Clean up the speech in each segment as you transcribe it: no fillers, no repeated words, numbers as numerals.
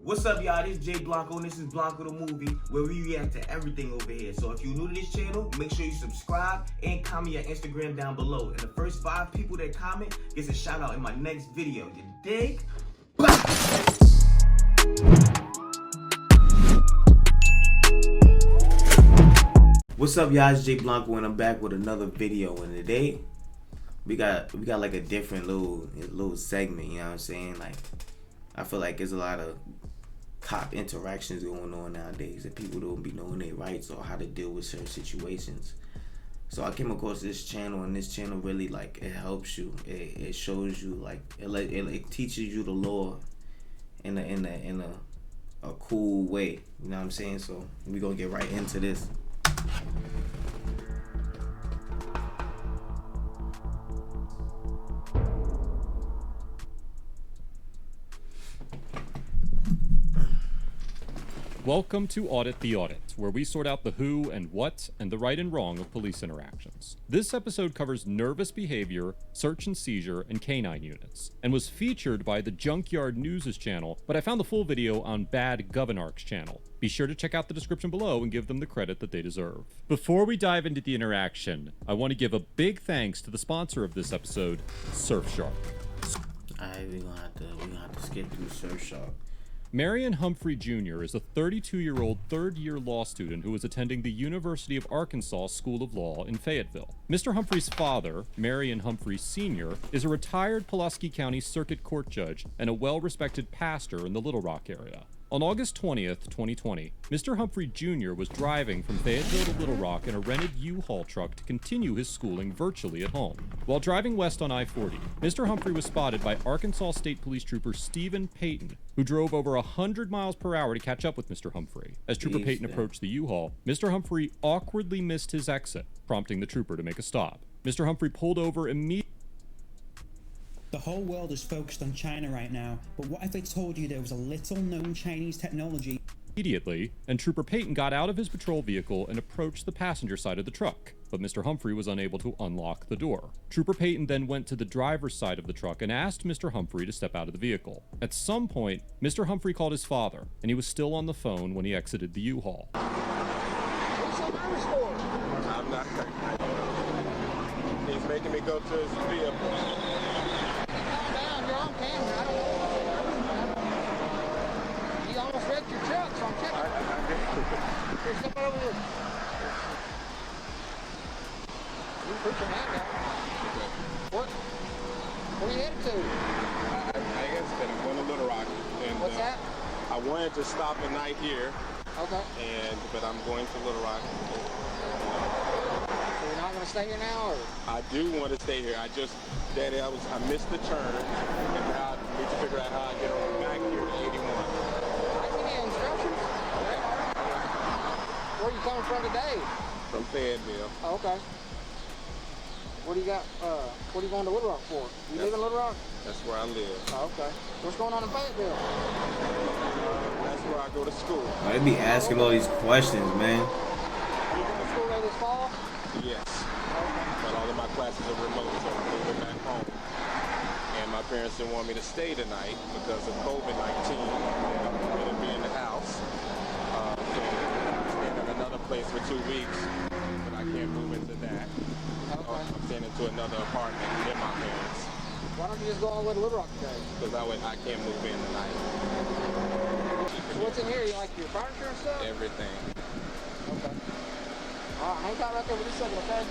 What's up, y'all? This is Jay Blanco, and this is Blanco the Movie, where we react to everything over here. So if you're new to this channel, make sure you subscribe and comment your Instagram down below. And the first 5 people that comment gets a shout out in my next video. You dig? What's up, y'all? It's Jay Blanco, and I'm back with another video. And today, we got like a different little segment. You know what I'm saying? Like, I feel like there's a lot of cop interactions going on nowadays that people don't be knowing their rights or how to deal with certain situations. So I came across this channel, and this channel really, like, it helps you. It shows you, like, it teaches you the law in a cool way. You know what I'm saying? So we gonna get right into this. Welcome to Audit the Audit, where we sort out the who and what and the right and wrong of police interactions. This episode covers nervous behavior, search and seizure, and canine units, and was featured by the Junkyard News' channel, but I found the full video on Bad Governark's channel. Be sure to check out the description below and give them the credit that they deserve. Before we dive into the interaction, I want to give a big thanks to the sponsor of this episode, Surfshark. Alright, we're gonna have to skip through Surfshark. Marion Humphrey Jr. is a 32-year-old third-year law student who is attending the University of Arkansas School of Law in Fayetteville. Mr. Humphrey's father, Marion Humphrey Sr., is a retired Pulaski County Circuit Court judge and a well-respected pastor in the Little Rock area. On August 20th, 2020, Mr. Humphrey Jr. was driving from Fayetteville to Little Rock in a rented U-Haul truck to continue his schooling virtually at home. While driving west on I-40, Mr. Humphrey was spotted by Arkansas State Police Trooper Stephen Payton, who drove over 100 miles per hour to catch up with Mr. Humphrey. As Trooper Payton approached the U-Haul, Mr. Humphrey awkwardly missed his exit, prompting the trooper to make a stop. Mr. Humphrey pulled over immediately. The whole world is focused on China right now, but what if I told you there was a little known Chinese technology? Immediately, and Trooper Payton got out of his patrol vehicle and approached the passenger side of the truck, but Mr. Humphrey was unable to unlock the door. Trooper Payton then went to the driver's side of the truck and asked Mr. Humphrey to step out of the vehicle. At some point, Mr. Humphrey called his father, and he was still on the phone when he exited the U-Haul. What's so nervous for? I'm not. He's making me go to his vehicle. You almost wrecked your truck, so I'm checking. Here's something over here. You put your hand down. What? Where are you headed to? I guess that I'm going to Little Rock. And, what's that? I wanted to stop a night here. Okay. But I'm going to Little Rock. So you're not going to stay here now, or? I do want to stay here. Daddy, I missed the turn, and now I need to figure out how I get on back here to 81. I can give you instructions. Where are you coming from today? From Fayetteville. Oh, okay. What do you got? What are you going to Little Rock for? You live in Little Rock? That's where I live. Oh, okay. What's going on in Fayetteville? That's where I go to school. They be asking all these questions, man. Are you going to school there this fall? Yes. But all of my classes are remote, so I'm moving back home. And my parents didn't want me to stay tonight because of COVID-19. I'm going to be in the house. Staying in another place for 2 weeks, but I can't move into that. Okay. I'm staying into another apartment near my parents. Why don't you just go all the way to Little Rock today? Because I can't move in tonight. So what's in here? You like your furniture and stuff? Everything. Okay. Alright, hang tight right there with this second, okay? You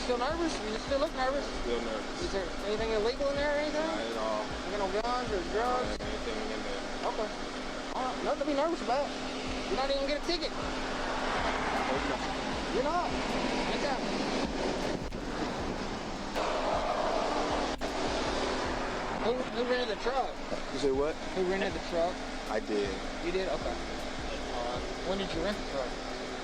still nervous? You still look nervous? Still nervous. Is there anything illegal in there or anything? Not at all. You got no guns or drugs? Not anything in there. Okay. Alright, nothing to be nervous about. You're not even gonna get a ticket. Okay. You're not. Hang tight. Who rented the truck? You say what? Who rented the truck? I did. You did? Okay. When did you rent the truck?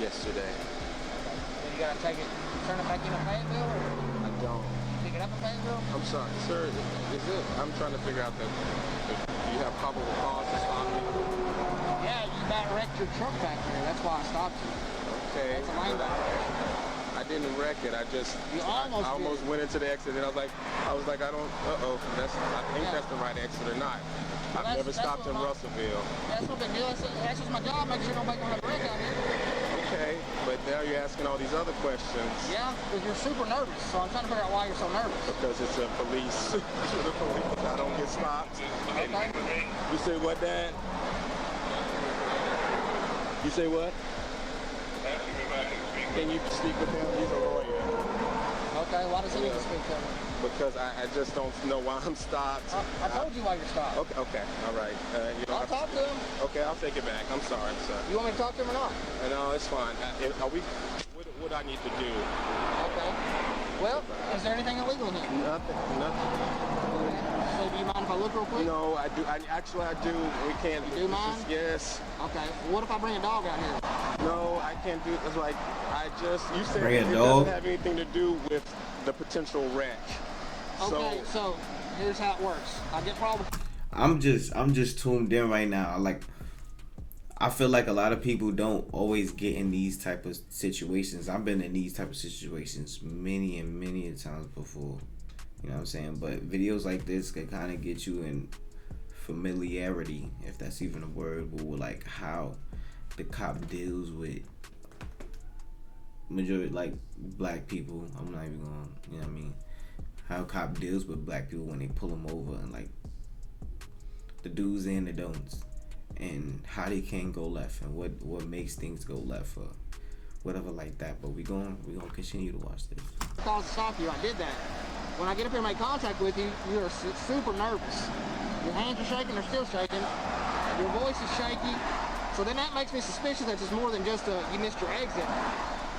Yesterday. Okay. Then you gotta take it, turn it back into Fayetteville, or I don't. pick it up in Fayetteville? I'm sorry, sir. Is it? I'm trying to figure out do you have probable cause to stop me? Yeah, you about wrecked your truck back there. That's why I stopped you. Okay. That's a line back there. I didn't wreck it. I almost did. went into the exit, and I was like, I think that's the right exit or not. I've never stopped in Russellville. That's no big deal. That's just my job, make sure nobody gonna have a wreck out here. Okay, but now you're asking all these other questions. Yeah, because you're super nervous, so I'm trying to figure out why you're so nervous. Because it's a police. The police, I don't get stopped. Okay. You say what, Dad? You say what? Can you speak with him? He's a lawyer. Okay, why does he need to speak to me? Because I just don't know why I'm stopped. I told you why you're stopped. Okay, all right. You know, I'll talk to him. Okay, I'll take it back. I'm sorry, sir. You want me to talk to him or not? No, it's fine. What I need to do? Okay. Well, is there anything illegal in here? Nothing. So do you mind if I look real quick? No, I do. I do. We can't. You do mind? Yes. Okay. What if I bring a dog out here? No, I can't do. It's like you said Bring a it dog? doesn't have anything to do with the potential wreck. Okay, so here's how it works. I get problems. I'm just tuned in right now. Like, I feel like a lot of people don't always get in these type of situations. I've been in these type of situations many and many times before. You know what I'm saying? But videos like this can kind of get you in familiarity, if that's even a word, with like how the cop deals with majority like black people. I'm not even gonna, you know what I mean? How a cop deals with black people when they pull them over, and like the do's and the don'ts, and how they can go left, and what makes things go left, or whatever like that. But we gonna continue to watch this. Cause to stop you, I did that. When I get up here and make contact with you, you are super nervous. Your hands are shaking, they're still shaking. Your voice is shaky. So then that makes me suspicious that it's more than just you missed your exit.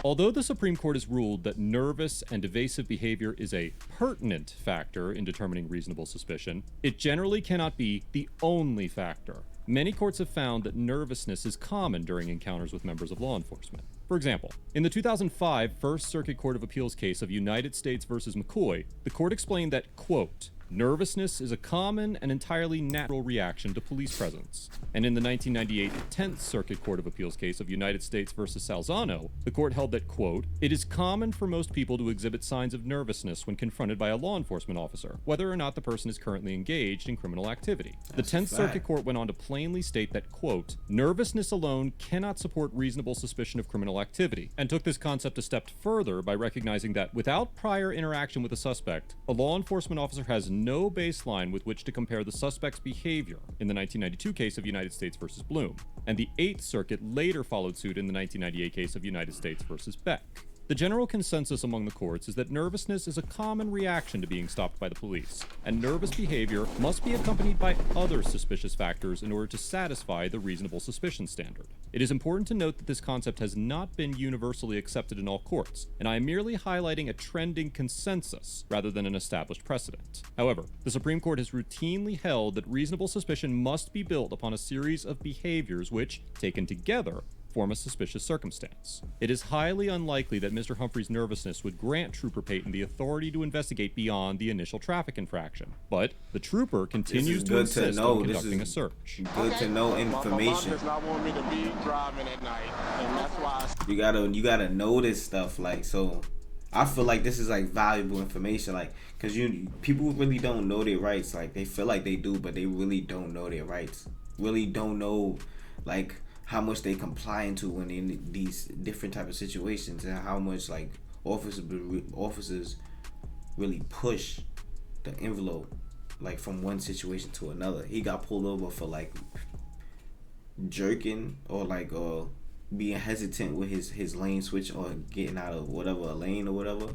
Although the Supreme Court has ruled that nervous and evasive behavior is a pertinent factor in determining reasonable suspicion, it generally cannot be the only factor. Many courts have found that nervousness is common during encounters with members of law enforcement. For example, in the 2005 First Circuit Court of Appeals case of United States versus McCoy, the court explained that, quote, nervousness is a common and entirely natural reaction to police presence. And in the 1998 10th Circuit Court of Appeals case of United States versus Salzano, the court held that, quote, it is common for most people to exhibit signs of nervousness when confronted by a law enforcement officer, whether or not the person is currently engaged in criminal activity. The 10th Circuit Court went on to plainly state that, quote, nervousness alone cannot support reasonable suspicion of criminal activity, and took this concept a step further by recognizing that without prior interaction with a suspect, a law enforcement officer has no baseline with which to compare the suspect's behavior in the 1992 case of United States versus Bloom, and the 8th Circuit later followed suit in the 1998 case of United States versus Beck. The general consensus among the courts is that nervousness is a common reaction to being stopped by the police, and nervous behavior must be accompanied by other suspicious factors in order to satisfy the reasonable suspicion standard. It is important to note that this concept has not been universally accepted in all courts, and I am merely highlighting a trending consensus rather than an established precedent. However, the Supreme Court has routinely held that reasonable suspicion must be built upon a series of behaviors which, taken together, form a suspicious circumstance. It is highly unlikely that Mr. Humphrey's nervousness would grant Trooper Payton the authority to investigate beyond the initial traffic infraction, but the trooper continues to insist on conducting a search. Good to know information. My mom does not want me to be driving at night, and that's why you gotta know this stuff. Like, so I feel like this is like valuable information, like, because people really don't know their rights. Like, they feel like they do, but they really don't know their rights. Really don't know, like, how much they comply into when in these different type of situations, and how much like officers really push the envelope, like, from one situation to another. He got pulled over for like jerking, or like being hesitant with his lane switch, or getting out of whatever a lane or whatever,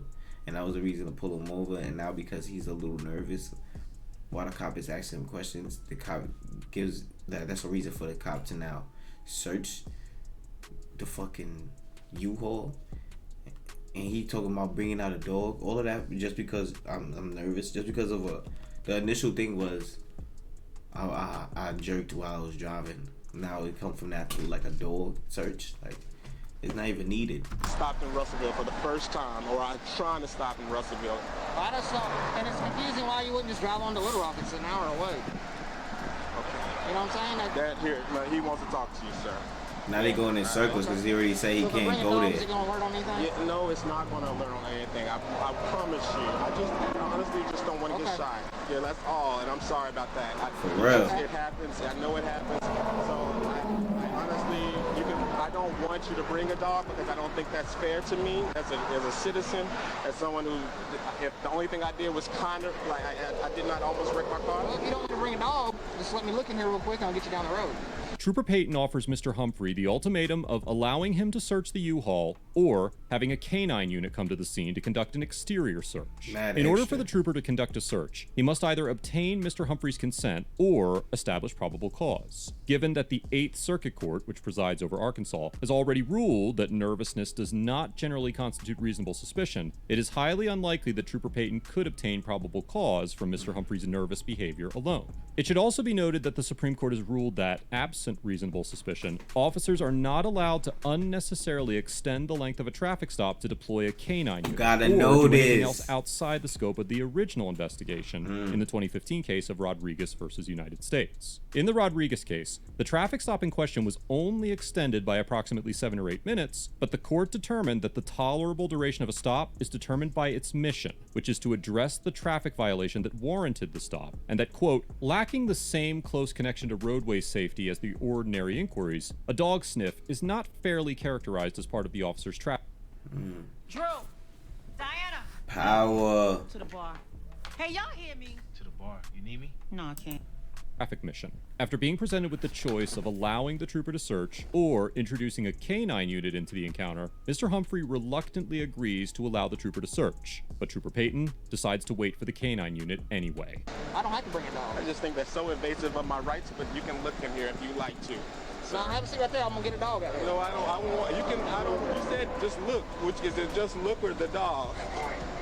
and that was the reason to pull him over. And now because he's a little nervous while the cop is asking him questions, the cop gives that's a reason for the cop to now search the fucking U-Haul, and he talking about bringing out a dog. All of that just because I'm nervous, just because of the initial thing was I jerked while I was driving. Now it come from that to like a dog search. Like, it's not even needed. Stopped in Russellville for the first time, or I'm trying to stop in Russellville. I just saw, and it's confusing why you wouldn't just drive on to Little Rock. It's an hour away. Okay. You know what I'm saying? That here, no, he wants to talk to you, sir. Now they going in circles because he already said he So if I can't bring a go dog, there. is it gonna alert on anything? Yeah, no, it's not going to alert on anything. I promise you. I honestly just don't want to get shot. Yeah, that's all. And I'm sorry about that. For real. It happens. I know it happens. So I honestly, I don't want you to bring a dog because I don't think that's fair to me as a citizen, as someone who, if the only thing I did was kind of, like, I did not almost wreck my car. Well, if you don't want to bring a dog, just let me look in here real quick and I'll get you down the road. Trooper Payton offers Mr. Humphrey the ultimatum of allowing him to search the U-Haul or having a canine unit come to the scene to conduct an exterior search. In order for the trooper to conduct a search, he must either obtain Mr. Humphrey's consent or establish probable cause. Given that the 8th Circuit Court, which presides over Arkansas, has already ruled that nervousness does not generally constitute reasonable suspicion, it is highly unlikely that Trooper Payton could obtain probable cause from Mr. Humphrey's nervous behavior alone. It should also be noted that the Supreme Court has ruled that, absent reasonable suspicion, officers are not allowed to unnecessarily extend the length of a traffic stop to deploy a canine unit Gotta or know do anything this. else outside the scope of the original investigation in the 2015 case of Rodriguez versus United States. In the Rodriguez case, the traffic stop in question was only extended by approximately 7 or 8 minutes, but the court determined that the tolerable duration of a stop is determined by its mission, which is to address the traffic violation that warranted the stop, and that, quote, lacking the same close connection to roadway safety as the ordinary inquiries, a dog sniff is not fairly characterized as part of the officer's traffic. Drew, Diana, Power. to the bar. Hey, y'all hear me? To the bar. You need me? No, I can't. Traffic mission. After being presented with the choice of allowing the trooper to search or introducing a canine unit into the encounter, Mr. Humphrey reluctantly agrees to allow the trooper to search, but Trooper Payton decides to wait for the canine unit anyway. I don't have to bring a dog. I just think that's so invasive of my rights, but you can look in here if you like to. So I have a seat right there. I'm gonna get a dog out here. No, I don't want, you can, you said just look, which is it just look or the dog?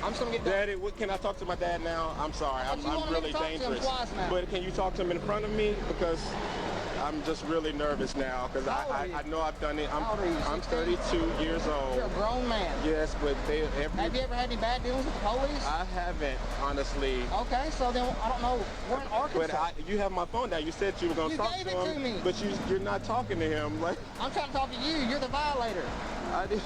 I'm just gonna get a dog. Daddy, can I talk to my dad now? I'm sorry, But you I'm wanted me really to talk to him dangerous. twice now. But can you talk to him in front of me? Because I'm just really nervous now, because How old are you? I know I've done it. How old are you, I'm 16? 32 years old. You're a grown man. Yes, but Have you ever had any bad dealings with the police? I haven't, honestly. Okay, so then I don't know. We're in Arkansas. But you have my phone now. You said you were going to You talk gave to it him. to me. But you're not talking to him. Like, I'm trying to talk to you. You're the violator. I didn't.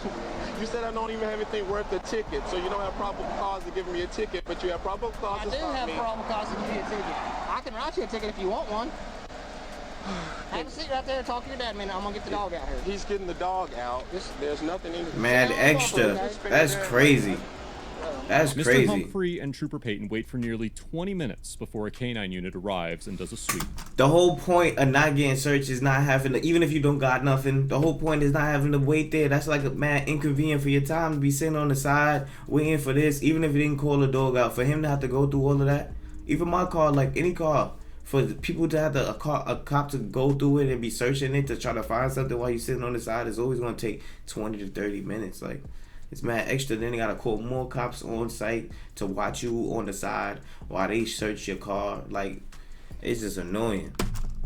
You said I don't even have anything worth a ticket, so you don't have probable cause to give me a ticket, but you have probable cause I to do stop have me. probable cause to give you a ticket. I can write you a ticket if you want one. Have a seat right there and talk to your dad a minute. I'm gonna get the dog out here. He's getting the dog out. There's nothing in Mad extra. That's crazy. That's Mr. crazy. Humphrey and Trooper Payton wait for nearly 20 minutes before a canine unit arrives and does a sweep. The whole point of not getting searched is not having to, even if you don't got nothing, the whole point is not having to wait there. That's like a mad inconvenient for your time to be sitting on the side waiting for this, even if you didn't call the dog out. For him to have to go through all of that, even my car, like any car, for the people to have a cop to go through it and be searching it to try to find something while you're sitting on the side is always going to take 20 to 30 minutes. Like, it's mad extra. Then they got to call more cops on site to watch you on the side while they search your car. Like, it's just annoying.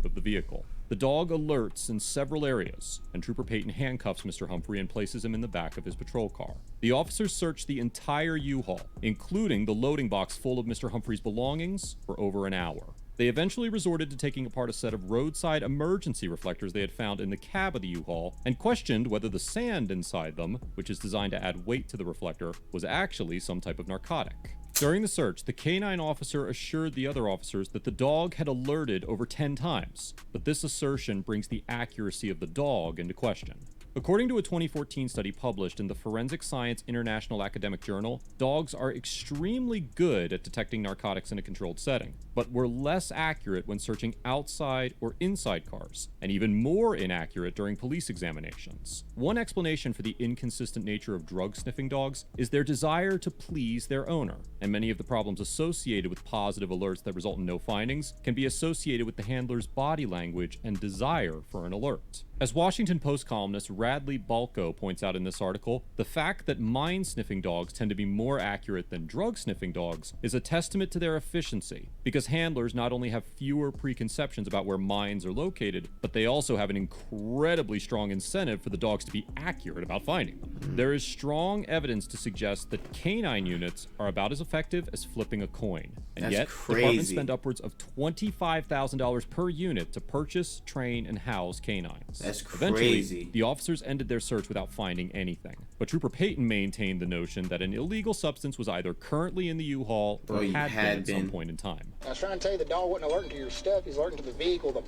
Of the vehicle. The dog alerts in several areas, and Trooper Payton handcuffs Mr. Humphrey and places him in the back of his patrol car. The officers search the entire U-Haul, including the loading box full of Mr. Humphrey's belongings, for over an hour. They eventually resorted to taking apart a set of roadside emergency reflectors they had found in the cab of the U-Haul and questioned whether the sand inside them, which is designed to add weight to the reflector, was actually some type of narcotic. During the search, the canine officer assured the other officers that the dog had alerted over 10 times, but this assertion brings the accuracy of the dog into question. According to a 2014 study published in the Forensic Science International Academic Journal, dogs are extremely good at detecting narcotics in a controlled setting, but were less accurate when searching outside or inside cars, and even more inaccurate during police examinations. One explanation for the inconsistent nature of drug-sniffing dogs is their desire to please their owner, and many of the problems associated with positive alerts that result in no findings can be associated with the handler's body language and desire for an alert. As Washington Post columnist Radley Balko points out in this article, the fact that mind-sniffing dogs tend to be more accurate than drug-sniffing dogs is a testament to their efficiency, because handlers not only have fewer preconceptions about where minds are located, but they also have an incredibly strong incentive for the dogs to be accurate about finding them. There is strong evidence to suggest that canine units are about as effective as flipping a coin, and That's yet crazy. departments spend upwards of $25,000 per unit to purchase, train, and house canines. That's Eventually, crazy. the officers ended their search without finding anything. But Trooper Payton maintained the notion that an illegal substance was either currently in the U-Haul or had been at some point in time. I was trying to tell you the dog wasn't alerting to your stuff. He's alerting to the vehicle,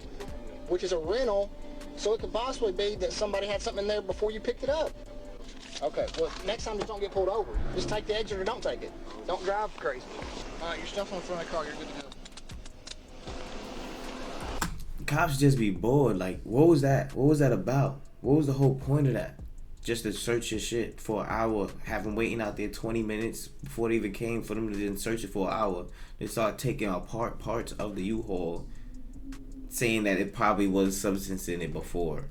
which is a rental, so it could possibly be that somebody had something in there before you picked it up. Okay, well, next time just don't get pulled over. Just take the exit or don't take it. Don't drive crazy. All right, your stuff's on the front of the car. You're good to go. Cops just be bored. Like, what was that? What was that about? What was the whole point of that? Just to search your shit for an hour, have them waiting out there 20 minutes before they even came for them to then search it for an hour. They start taking apart parts of the U-Haul, saying that it probably was substance in it before.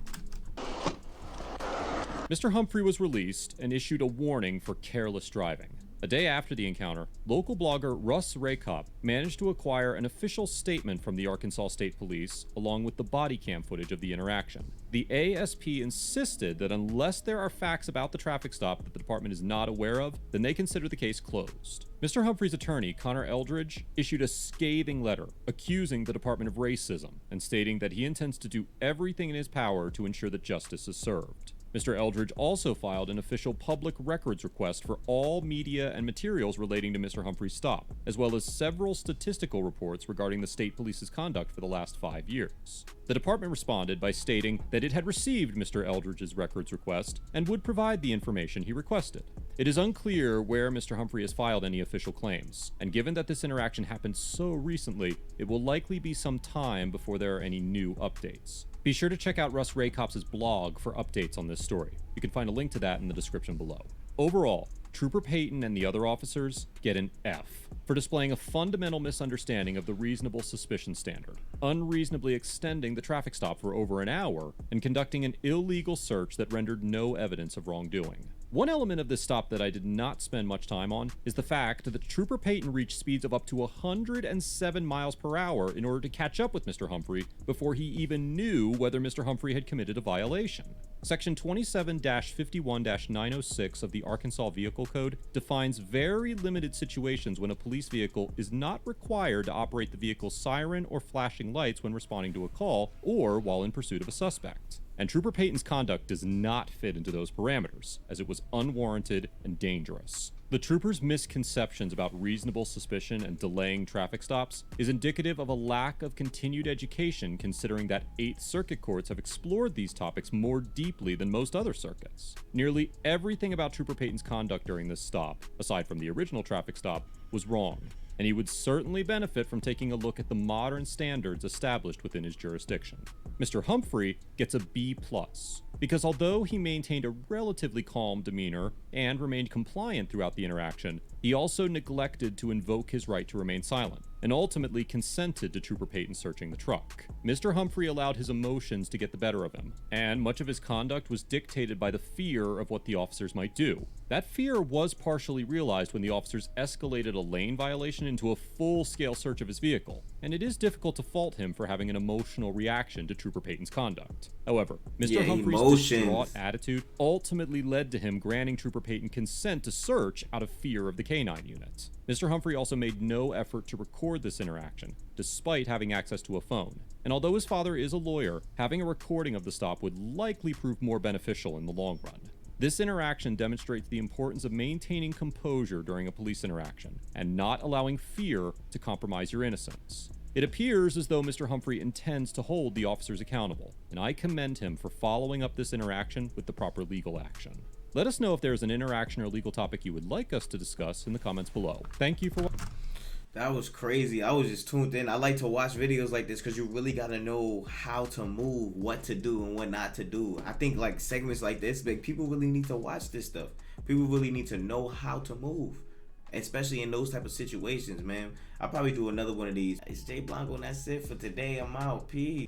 Mr. Humphrey was released and issued a warning for careless driving. A day after the encounter, local blogger Russ Rakop managed to acquire an official statement from the Arkansas State Police along with the body cam footage of the interaction. The ASP insisted that unless there are facts about the traffic stop that the department is not aware of, then they consider the case closed. Mr. Humphrey's attorney, Connor Eldridge, issued a scathing letter accusing the department of racism and stating that he intends to do everything in his power to ensure that justice is served. Mr. Eldridge also filed an official public records request for all media and materials relating to Mr. Humphrey's stop, as well as several statistical reports regarding the state police's conduct for the last 5 years. The department responded by stating that it had received Mr. Eldridge's records request and would provide the information he requested. It is unclear where Mr. Humphrey has filed any official claims, and given that this interaction happened so recently, it will likely be some time before there are any new updates. Be sure to check out Russ Rakop's blog for updates on this story. You can find a link to that in the description below. Overall, Trooper Payton and the other officers get an F for displaying a fundamental misunderstanding of the reasonable suspicion standard, unreasonably extending the traffic stop for over an hour, and conducting an illegal search that rendered no evidence of wrongdoing. One element of this stop that I did not spend much time on is the fact that Trooper Payton reached speeds of up to 107 miles per hour in order to catch up with Mr. Humphrey before he even knew whether Mr. Humphrey had committed a violation. Section 27-51-906 of the Arkansas Vehicle Code defines very limited situations when a police vehicle is not required to operate the vehicle's siren or flashing lights when responding to a call or while in pursuit of a suspect. And Trooper Payton's conduct does not fit into those parameters, as it was unwarranted and dangerous. The trooper's misconceptions about reasonable suspicion and delaying traffic stops is indicative of a lack of continued education, considering that 8 circuit courts have explored these topics more deeply than most other circuits. Nearly everything about Trooper Payton's conduct during this stop, aside from the original traffic stop, was wrong, and he would certainly benefit from taking a look at the modern standards established within his jurisdiction. Mr. Humphrey gets a B+, because although he maintained a relatively calm demeanor and remained compliant throughout the interaction, he also neglected to invoke his right to remain silent, and ultimately consented to Trooper Payton searching the truck. Mr. Humphrey allowed his emotions to get the better of him, and much of his conduct was dictated by the fear of what the officers might do. That fear was partially realized when the officers escalated a lane violation into a full-scale search of his vehicle, and it is difficult to fault him for having an emotional reaction to Trooper Payton's conduct. However, Mr. Humphrey's distraught attitude ultimately led to him granting Trooper Payton consent to search out of fear of the K-9 unit. Mr. Humphrey also made no effort to record this interaction, despite having access to a phone. And although his father is a lawyer, having a recording of the stop would likely prove more beneficial in the long run. This interaction demonstrates the importance of maintaining composure during a police interaction, and not allowing fear to compromise your innocence. It appears as though Mr. Humphrey intends to hold the officers accountable, and I commend him for following up this interaction with the proper legal action. Let us know if there is an interaction or legal topic you would like us to discuss in the comments below. Thank you for watching. That was crazy. I was just tuned in. I like to watch videos like this because you really got to know how to move, what to do, and what not to do. I think like segments like this, like people really need to watch this stuff. People really need to know how to move, especially in those type of situations, man. I'll probably do another one of these. It's Jay Blanco, and that's it for today. I'm out. Peace.